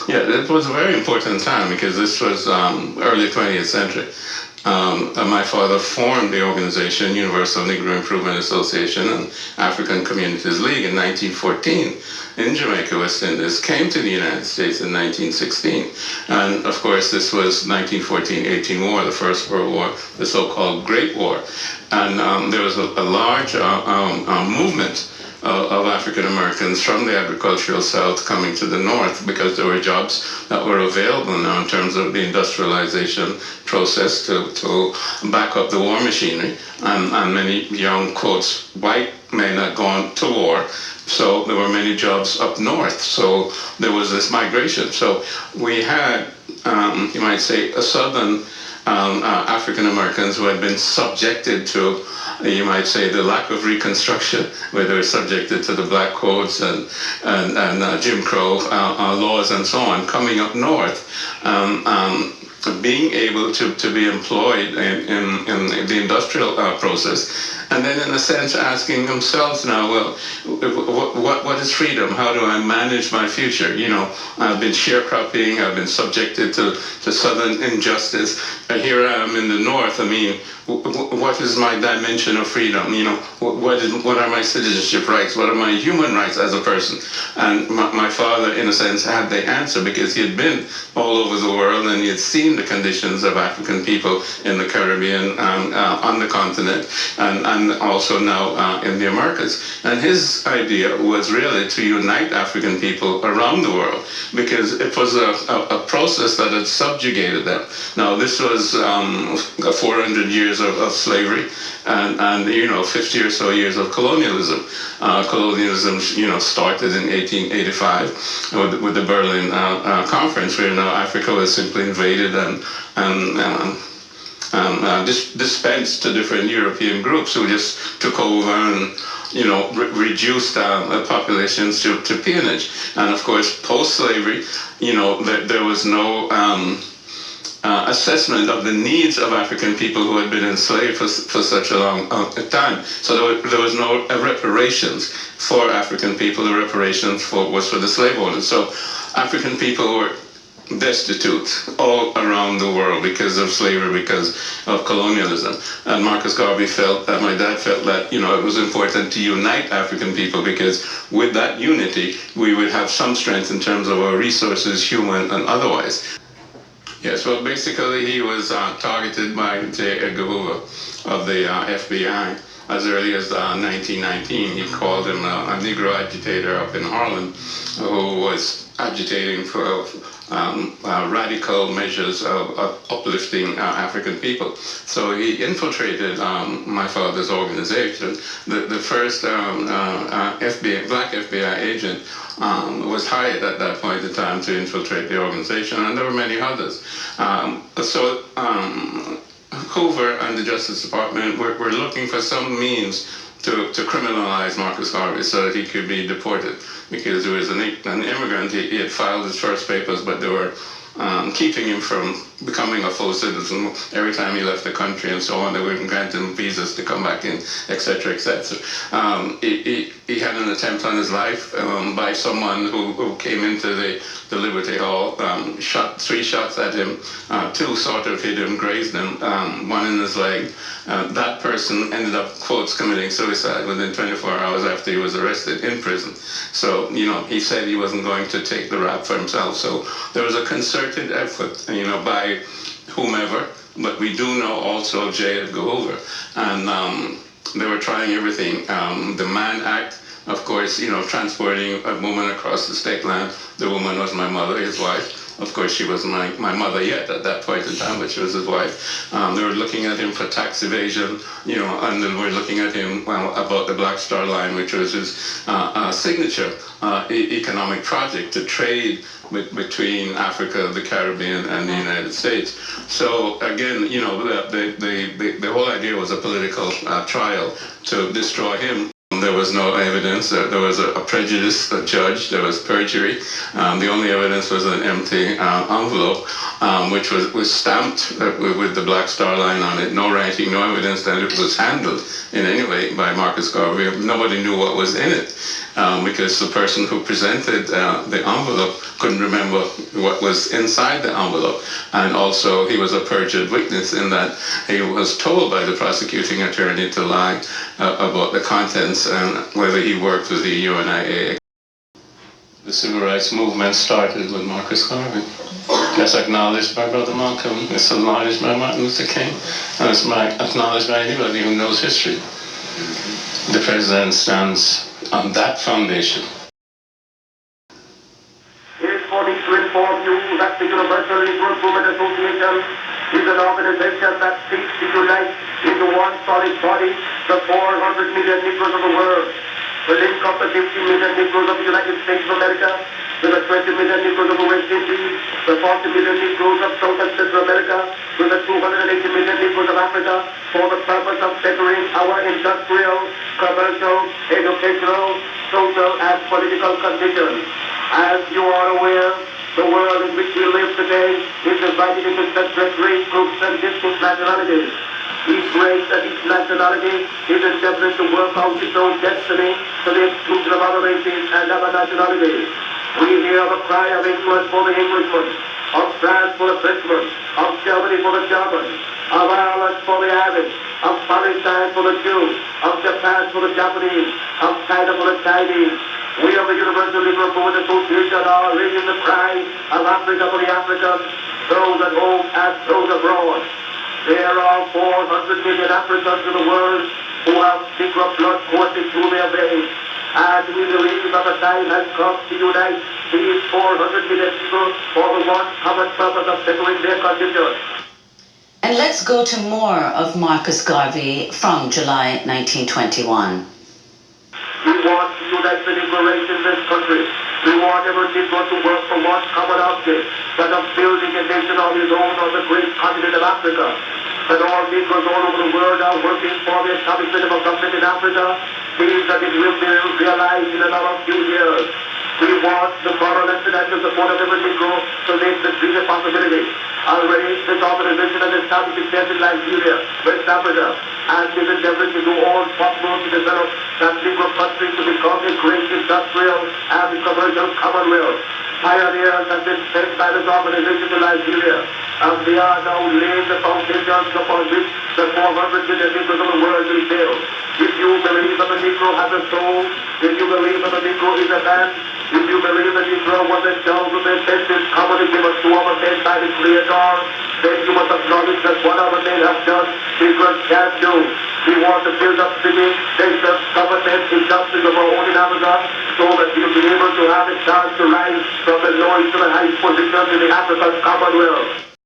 Yeah, it was a very important time because this was early 20th century. My father formed the organization Universal Negro Improvement Association and African Communities League in 1914 in Jamaica, West Indies, came to the United States in 1916. And of course, this was 1914-18 war, the First World War, the so-called Great War. And there was a large movement of African Americans from the agricultural South coming to the North because there were jobs that were available now in terms of the industrialization process to back up the war machinery. And many young, quotes, white men had gone to war. So there were many jobs up north. So there was this migration. So we had, you might say, a southern African Americans who had been subjected to, you might say, the lack of Reconstruction, where they were subjected to the black codes and Jim Crow laws and so on, coming up north, being able to be employed in the industrial process. And then, in a sense, asking themselves now, well, what is freedom? How do I manage my future? You know, I've been sharecropping, I've been subjected to southern injustice. Here I am in the north. I mean, what is my dimension of freedom? You know, what are my citizenship rights? What are my human rights as a person? And my father, in a sense, had the answer because he had been all over the world and he had seen the conditions of African people in the Caribbean, on the continent, and also now in the Americas. And his idea was really to unite African people around the world because it was a process that had subjugated them. Now, this was 400 years of slavery and 50 or so years of colonialism. Colonialism, started in 1885 with the Berlin Conference, where now Africa was simply invaded and dispensed to different European groups who just took over and reduced populations to peonage. And of course, post-slavery, there was no assessment of the needs of African people who had been enslaved for such a long time. So there was no reparations for African people. The reparations was for the slave owners. So African people were destitute all around the world because of slavery, because of colonialism. And Marcus Garvey felt that, my dad felt that, it was important to unite African people because with that unity, we would have some strength in terms of our resources, human and otherwise. Yes, well, basically he was targeted by J. Edgar Hoover of the FBI. As early as 1919, he called him a Negro agitator up in Harlem who was agitating for radical measures of uplifting African people. So he infiltrated my father's organization. The first black FBI agent was hired at that point in time to infiltrate the organization, and there were many others. Hoover and the Justice Department were looking for some means to criminalize Marcus Garvey so that he could be deported, because he was an immigrant. He had filed his first papers, but they were keeping him from becoming a full citizen. Every time he left the country and so on, they wouldn't grant him visas to come back in, etc., etc. He had an attempt on his life by someone who came into the Liberty Hall, shot 3 shots at him, 2 sort of hit him, grazed him, 1 in his leg. That person ended up, quotes, committing suicide within 24 hours after he was arrested in prison. So, he said he wasn't going to take the rap for himself. So there was a concerted effort, by whomever, but we do know also J. Edgar Hoover. And they were trying everything. The Mann Act, of course, transporting a woman across the state line. The woman was my mother, his wife. Of course, she wasn't my mother yet at that point in time, but she was his wife. They were looking at him for tax evasion, and then we're looking at him about the Black Star Line, which was his signature economic project to trade between Africa, the Caribbean, and the United States. So again, the whole idea was a political trial to destroy him. There was no evidence. There was a prejudiced judge. There was perjury. The only evidence was an empty envelope, which was stamped with the Black Star Line on it. No writing, no evidence that it was handled in any way by Marcus Garvey. Nobody knew what was in it. because the person who presented the envelope couldn't remember what was inside the envelope. And also he was a perjured witness in that he was told by the prosecuting attorney to lie about the contents and whether he worked with the UNIA. The civil rights movement started with Marcus Garvey. It's acknowledged by Brother Malcolm, it's acknowledged by Martin Luther King, and it's acknowledged by anybody who knows history. The president stands on that foundation. It is for me to inform you that the Universal Negro Improvement Association is an organization that seeks to unite into one solid body the 400 million Negroes of the world. The income of 50 million Negroes of the United States of America, with the 20 million Negroes of the West Indies, the 40 million Negroes of South and Central America, with the 280 million Negroes of Africa, for the purpose of bettering our industrial, commercial, educational, social, and political conditions. As you are aware, the world in which we live today is divided into separate race groups and distinct nationalities. Each race and each nationality is endeavoring to work out its own destiny to the exclusion of other races and other nationalities. We hear the cry of England for the Englishman, of France for the Frenchman, of Germany for the German, of Ireland for the Irish, of Palestine for the Jew, of Japan for the Japanese, of China for the Chinese. We of the Universal Negro Improvement Association are raising the cry of Africa for the Africans, those at home and those abroad. There are 400 million Africans in the world who have Negro blood coursing through their veins. And we believe that the time has come to unite these 400 million people for the one common purpose of bettering their condition. And let's go to more of Marcus Garvey from July 1921. We want to unite the Negro race in this country. We want every Negro to work for one common object, that of building a nation of his own on the great continent of Africa. And all Negroes all over the world are working for the establishment of a government in Africa, means that it will be realized in another few years. We want the moral and financial support of every Negro to make this dream a possibility. Already, this organization has established itself in Nigeria, West Africa, and is endeavoring to do all possible to develop that Negro country to become a great industrial and commercial commonwealth. Pioneers have been sent by this organization to Nigeria, and they are now laying the foundations upon which the 400 million Negroes of the world will build. If you believe that the Negro has a soul, if you believe that the Negro is a man, if you believe that Negro was endowed with the senses commonly given to our men by the Creator, then you must acknowledge that what our men have done, Negroes can do. We want to build up cities, nations, government, industries of our own in Africa, so that we will be able to have a chance to rise from the lowest to the highest positions in the African Commonwealth.